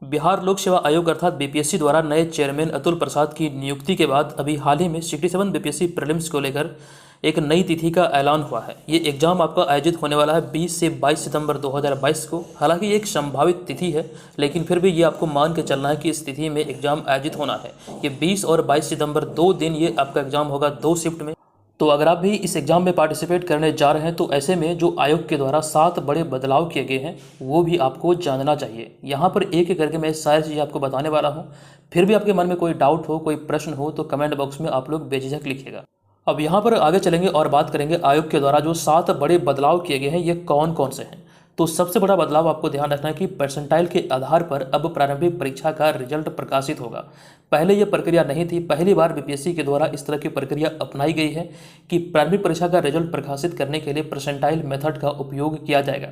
बिहार लोक सेवा आयोग अर्थात बीपीएससी द्वारा नए चेयरमैन अतुल प्रसाद की नियुक्ति के बाद अभी हाल ही में 67 बीपीएससी प्रीलिम्स को लेकर एक नई तिथि का ऐलान हुआ है। ये एग्जाम आपका आयोजित होने वाला है 20 से 22 सितंबर 2022 को। हालांकि ये एक संभावित तिथि है, लेकिन फिर भी ये आपको मान के चलना है कि इस तिथि में एग्जाम आयोजित होना है। ये 20 और 22 सितंबर 2 दिन ये आपका एग्जाम होगा 2 शिफ्ट में। तो अगर आप भी इस एग्ज़ाम में पार्टिसिपेट करने जा रहे हैं तो ऐसे में जो आयोग के द्वारा 7 बड़े बदलाव किए गए हैं वो भी आपको जानना चाहिए। यहाँ पर एक एक करके मैं सारी चीज़ें आपको बताने वाला हूँ। फिर भी आपके मन में कोई डाउट हो, कोई प्रश्न हो तो कमेंट बॉक्स में आप लोग बेझिझक लिखिएगा। अब यहाँ पर आगे चलेंगे और बात करेंगे आयोग के द्वारा जो 7 बड़े बदलाव किए गए हैं ये कौन कौन से हैं। तो सबसे बड़ा बदलाव आपको ध्यान रखना है कि परसेंटाइल के आधार पर अब प्रारंभिक परीक्षा का रिजल्ट प्रकाशित होगा। पहले यह प्रक्रिया नहीं थी, पहली बार बीपीएससी के द्वारा इस तरह की प्रक्रिया अपनाई गई है कि प्रारंभिक परीक्षा का रिजल्ट प्रकाशित करने के लिए परसेंटाइल मेथड का उपयोग किया जाएगा।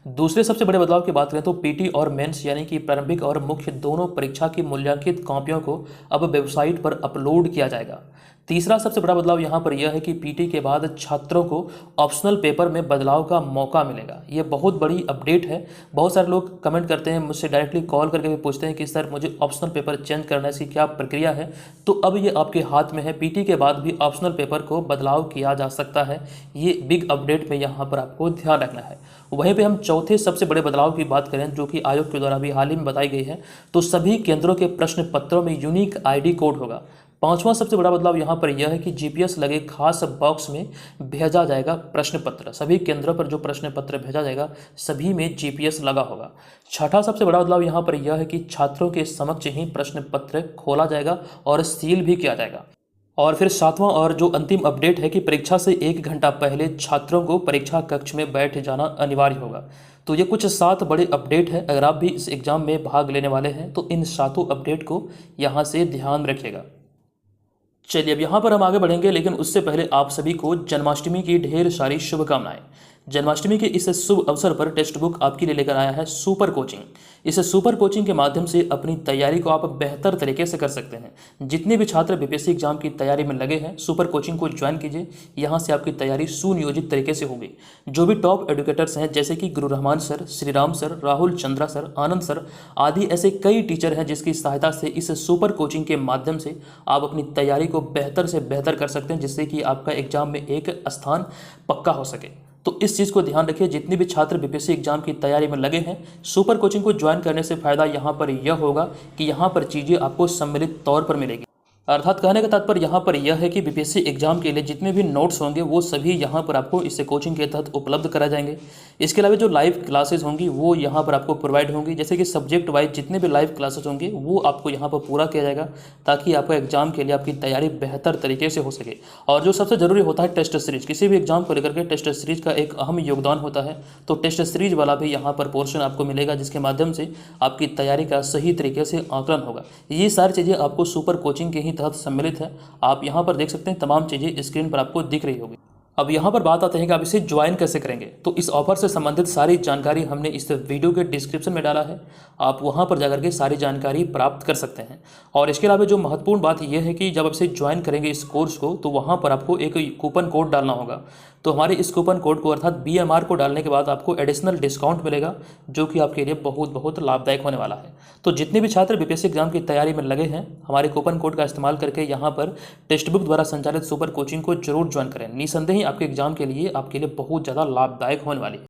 दूसरे सबसे बड़े बदलाव की बात करें तो पीटी और मेंस यानी कि प्रारंभिक और मुख्य दोनों परीक्षा की मूल्यांकित कॉपियों को अब वेबसाइट पर अपलोड किया जाएगा। तीसरा सबसे बड़ा बदलाव यहाँ पर यह है कि पीटी के बाद छात्रों को ऑप्शनल पेपर में बदलाव का मौका मिलेगा। ये बहुत बड़ी अपडेट है। बहुत सारे लोग कमेंट करते हैं, मुझसे डायरेक्टली कॉल करके भी पूछते हैं कि सर मुझे ऑप्शनल पेपर चेंज करना है, इसकी क्या प्रक्रिया है। तो अब ये आपके हाथ में है, पीटी के बाद भी ऑप्शनल पेपर को बदलाव किया जा सकता है। ये बिग अपडेट में यहाँ पर आपको ध्यान रखना है। वहीं पे हम चौथे सबसे बड़े बदलाव की बात करें जो कि आयोग के द्वारा भी हाल ही में बताई गई है, तो सभी केंद्रों के प्रश्न पत्रों में यूनिक आईडी कोड होगा। पांचवा सबसे बड़ा बदलाव यहाँ पर यह है कि जीपीएस लगे खास बॉक्स में भेजा जाएगा प्रश्न पत्र। सभी केंद्रों पर जो प्रश्न पत्र भेजा जाएगा सभी में जीपीएस लगा होगा। छठा सबसे बड़ा बदलाव यहाँ पर यह है कि छात्रों के समक्ष ही प्रश्न पत्र खोला जाएगा और सील भी किया जाएगा। और फिर सातवां और जो अंतिम अपडेट है कि परीक्षा से 1 घंटा पहले छात्रों को परीक्षा कक्ष में बैठ जाना अनिवार्य होगा। तो ये कुछ 7 बड़े अपडेट है। अगर आप भी इस एग्जाम में भाग लेने वाले हैं तो इन 7 अपडेट को यहाँ से ध्यान रखिएगा। चलिए अब यहाँ पर हम आगे बढ़ेंगे, लेकिन उससे पहले आप सभी को जन्माष्टमी की ढेर सारी शुभकामनाएं। जन्माष्टमी के इस शुभ अवसर पर टेक्स्ट बुक आपके लिए लेकर आया है सुपर कोचिंग। इस सुपर कोचिंग के माध्यम से अपनी तैयारी को आप बेहतर तरीके से कर सकते हैं। जितने भी छात्र बीपीएससी एग्जाम की तैयारी में लगे हैं सुपर कोचिंग को ज्वाइन कीजिए। यहाँ से आपकी तैयारी सुनियोजित तरीके से होगी। जो भी टॉप एडुकेटर्स हैं जैसे कि Guru Rahman sir, Shri Ram sir, Rahul Chandra sir, Anand sir आदि ऐसे कई टीचर हैं जिसकी सहायता से इस सुपर कोचिंग के माध्यम से आप अपनी तैयारी को बेहतर से बेहतर कर सकते हैं, जिससे कि आपका एग्जाम में एक स्थान पक्का हो सके। तो इस चीज़ को ध्यान रखिए। जितने भी छात्र बीपीएससी एग्जाम की तैयारी में लगे हैं सुपर कोचिंग को ज्वाइन करने से फ़ायदा यहाँ पर यह होगा कि यहाँ पर चीज़ें आपको सम्मिलित तौर पर मिलेगी। अर्थात कहने का तात्पर्य यहाँ पर यह है कि बीपीएससी एग्जाम के लिए जितने भी नोट्स होंगे वो सभी यहाँ पर आपको इस कोचिंग के तहत उपलब्ध कराए जाएंगे। इसके अलावा जो लाइव क्लासेस होंगी वो यहाँ पर आपको प्रोवाइड होंगी, जैसे कि सब्जेक्ट वाइज जितने भी लाइव क्लासेस होंगे वो आपको यहाँ पर पूरा किया जाएगा ताकि आपका एग्जाम के लिए आपकी तैयारी बेहतर तरीके से हो सके। और जो सबसे ज़रूरी होता है टेस्ट सीरीज, किसी भी एग्जाम को लेकर के टेस्ट सीरीज का एक अहम योगदान होता है। तो टेस्ट सीरीज वाला भी यहाँ पर पोर्शन आपको मिलेगा जिसके माध्यम से आपकी तैयारी का सही तरीके से आकलन होगा। ये सारी चीज़ें आपको सुपर कोचिंग के ही तहत सम्मिलित है। आप यहाँ पर देख सकते हैं तमाम चीज़ें स्क्रीन पर आपको दिख रही होगी। अब यहाँ पर बात आते हैं कि आप इसे ज्वाइन कैसे करेंगे। तो इस ऑफर से संबंधित सारी जानकारी हमने इस वीडियो के डिस्क्रिप्शन में डाला है, आप वहाँ पर जाकर के सारी जानकारी प्राप्त कर सकते हैं। और इसके अलावा जो महत्वपूर्ण बात यह है कि जब आप इसे ज्वाइन करेंगे इस कोर्स को तो वहाँ पर आपको एक कूपन कोड डालना होगा। तो हमारे इस कूपन कोड को अर्थात BMR को डालने के बाद आपको एडिशनल डिस्काउंट मिलेगा जो कि आपके लिए बहुत लाभदायक होने वाला है। तो जितने भी छात्र बीपीएससी एग्जाम की तैयारी में लगे हैं हमारे कूपन कोड का इस्तेमाल करके यहाँ पर टेक्स्ट बुक द्वारा संचालित सुपर कोचिंग को जरूर ज्वाइन करें। निसंदेह आपके एग्जाम के लिए आपके लिए बहुत ज़्यादा लाभदायक होने वाली है।